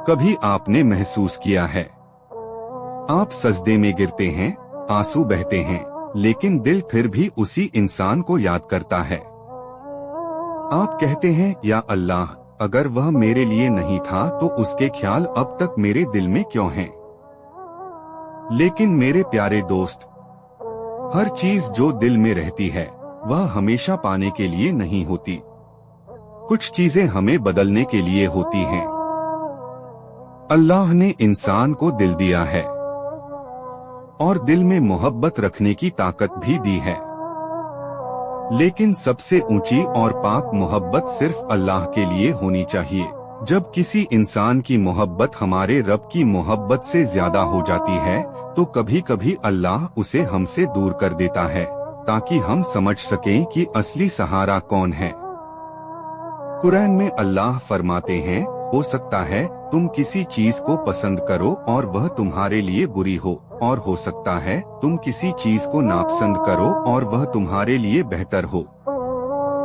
कभी आपने महसूस किया है, आप सजदे में गिरते हैं, आंसू बहते हैं, लेकिन दिल फिर भी उसी इंसान को याद करता है। आप कहते हैं, या अल्लाह, अगर वह मेरे लिए नहीं था तो उसके ख्याल अब तक मेरे दिल में क्यों हैं? लेकिन मेरे प्यारे दोस्त, हर चीज जो दिल में रहती है वह हमेशा पाने के लिए नहीं होती। कुछ चीजें हमें बदलने के लिए होती हैं। अल्लाह ने इंसान को दिल दिया है और दिल में मोहब्बत रखने की ताकत भी दी है, लेकिन सबसे ऊंची और पाक मोहब्बत सिर्फ अल्लाह के लिए होनी चाहिए। जब किसी इंसान की मोहब्बत हमारे रब की मोहब्बत से ज्यादा हो जाती है तो कभी कभी अल्लाह उसे हमसे दूर कर देता है, ताकि हम समझ सकें कि असली सहारा कौन है। कुरान में अल्लाह फरमाते हैं, हो सकता है तुम किसी चीज को पसंद करो और वह तुम्हारे लिए बुरी हो, और हो सकता है तुम किसी चीज को नापसंद करो और वह तुम्हारे लिए बेहतर हो,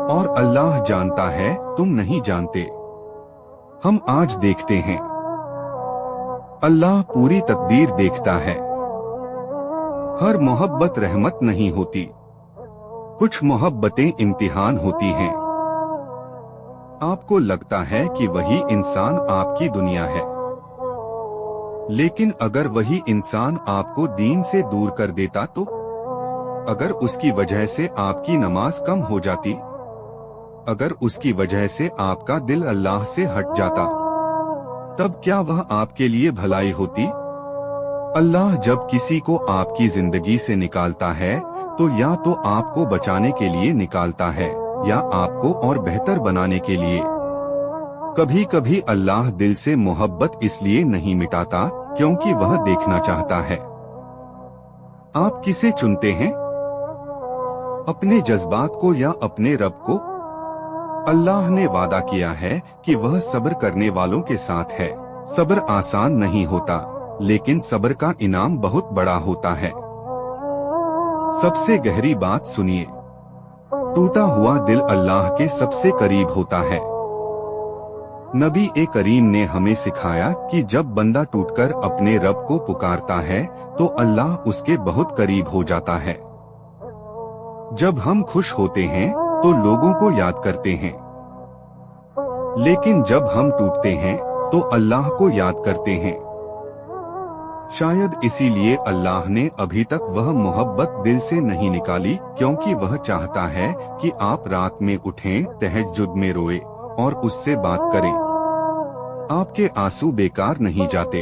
और अल्लाह जानता है, तुम नहीं जानते। हम आज देखते हैं, अल्लाह पूरी तकदीर देखता है। हर मोहब्बत रहमत नहीं होती, कुछ मोहब्बतें इम्तिहान होती हैं। आपको लगता है कि वही इंसान आपकी दुनिया है, लेकिन अगर वही इंसान आपको दीन से दूर कर देता तो? अगर उसकी वजह से आपकी नमाज कम हो जाती, अगर उसकी वजह से आपका दिल अल्लाह से हट जाता, तब क्या वह आपके लिए भलाई होती? अल्लाह जब किसी को आपकी जिंदगी से निकालता है तो या तो आपको बचाने के लिए निकालता है या आपको और बेहतर बनाने के लिए। कभी कभी अल्लाह दिल से मोहब्बत इसलिए नहीं मिटाता क्योंकि वह देखना चाहता है। आप किसे चुनते हैं, अपने जज्बात को या अपने रब को? अल्लाह ने वादा किया है कि वह सब्र करने वालों के साथ है। सब्र आसान नहीं होता, लेकिन सब्र का इनाम बहुत बड़ा होता है। सबसे गहरी बात सुनिए, टूटा हुआ दिल अल्लाह के सबसे करीब होता है। नबी ए करीम ने हमें सिखाया कि जब बंदा टूटकर अपने रब को पुकारता है तो अल्लाह उसके बहुत करीब हो जाता है। जब हम खुश होते हैं तो लोगों को याद करते हैं, लेकिन जब हम टूटते हैं तो अल्लाह को याद करते हैं। शायद इसीलिए अल्लाह ने अभी तक वह मोहब्बत दिल से नहीं निकाली, क्योंकि वह चाहता है कि आप रात में उठें, तहज्जुद में रोए और उससे बात करें। आपके आंसू बेकार नहीं जाते,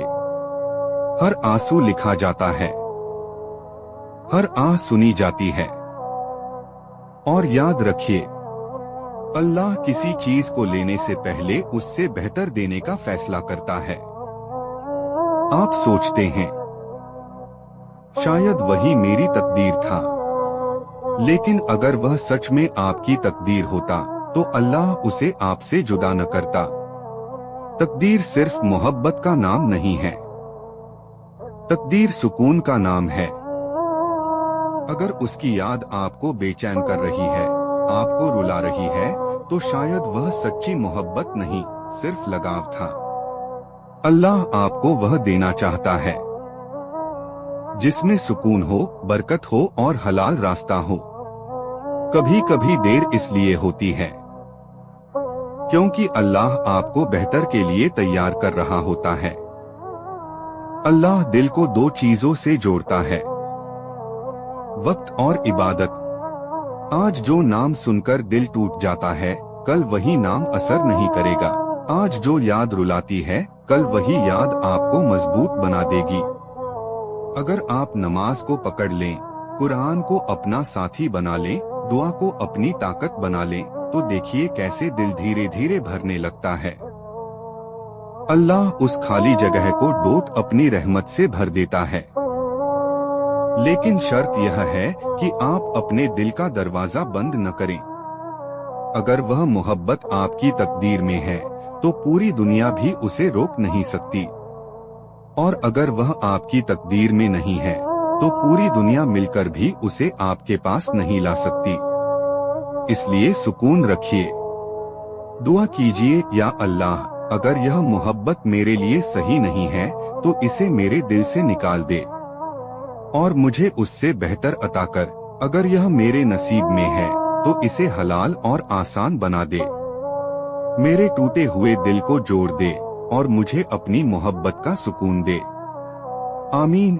हर आंसू लिखा जाता है, हर आह सुनी जाती है। और याद रखिए, अल्लाह किसी चीज को लेने से पहले उससे बेहतर देने का फैसला करता है। आप सोचते हैं, शायद वही मेरी तकदीर था, लेकिन अगर वह सच में आपकी तकदीर होता तो अल्लाह उसे आपसे जुदा न करता। तकदीर सिर्फ मोहब्बत का नाम नहीं है, तकदीर सुकून का नाम है। अगर उसकी याद आपको बेचैन कर रही है, आपको रुला रही है, तो शायद वह सच्ची मोहब्बत नहीं, सिर्फ लगाव था। अल्लाह आपको वह देना चाहता है जिसमें सुकून हो, बरकत हो और हलाल रास्ता हो। कभी कभी देर इसलिए होती है क्योंकि अल्लाह आपको बेहतर के लिए तैयार कर रहा होता है। अल्लाह दिल को दो चीजों से जोड़ता है, वक्त और इबादत। आज जो नाम सुनकर दिल टूट जाता है, कल वही नाम असर नहीं करेगा। आज जो याद रुलाती है, कल वही याद आपको मजबूत बना देगी। अगर आप नमाज को पकड़ लें, कुरान को अपना साथी बना लें, दुआ को अपनी ताकत बना लें, तो देखिए कैसे दिल धीरे धीरे भरने लगता है। अल्लाह उस खाली जगह को डोट अपनी रहमत से भर देता है। लेकिन शर्त यह है कि आप अपने दिल का दरवाजा बंद न करें। अगर वह मोहब्बत आपकी तकदीर में है तो पूरी दुनिया भी उसे रोक नहीं सकती, और अगर वह आपकी तकदीर में नहीं है तो पूरी दुनिया मिलकर भी उसे आपके पास नहीं ला सकती। इसलिए सुकून रखिए, दुआ कीजिए, या अल्लाह, अगर यह मोहब्बत मेरे लिए सही नहीं है तो इसे मेरे दिल से निकाल दे और मुझे उससे बेहतर अता कर। अगर यह मेरे नसीब में है तो इसे हलाल और आसान बना दे। मेरे टूटे हुए दिल को जोड़ दे और मुझे अपनी मोहब्बत का सुकून दे। आमीन।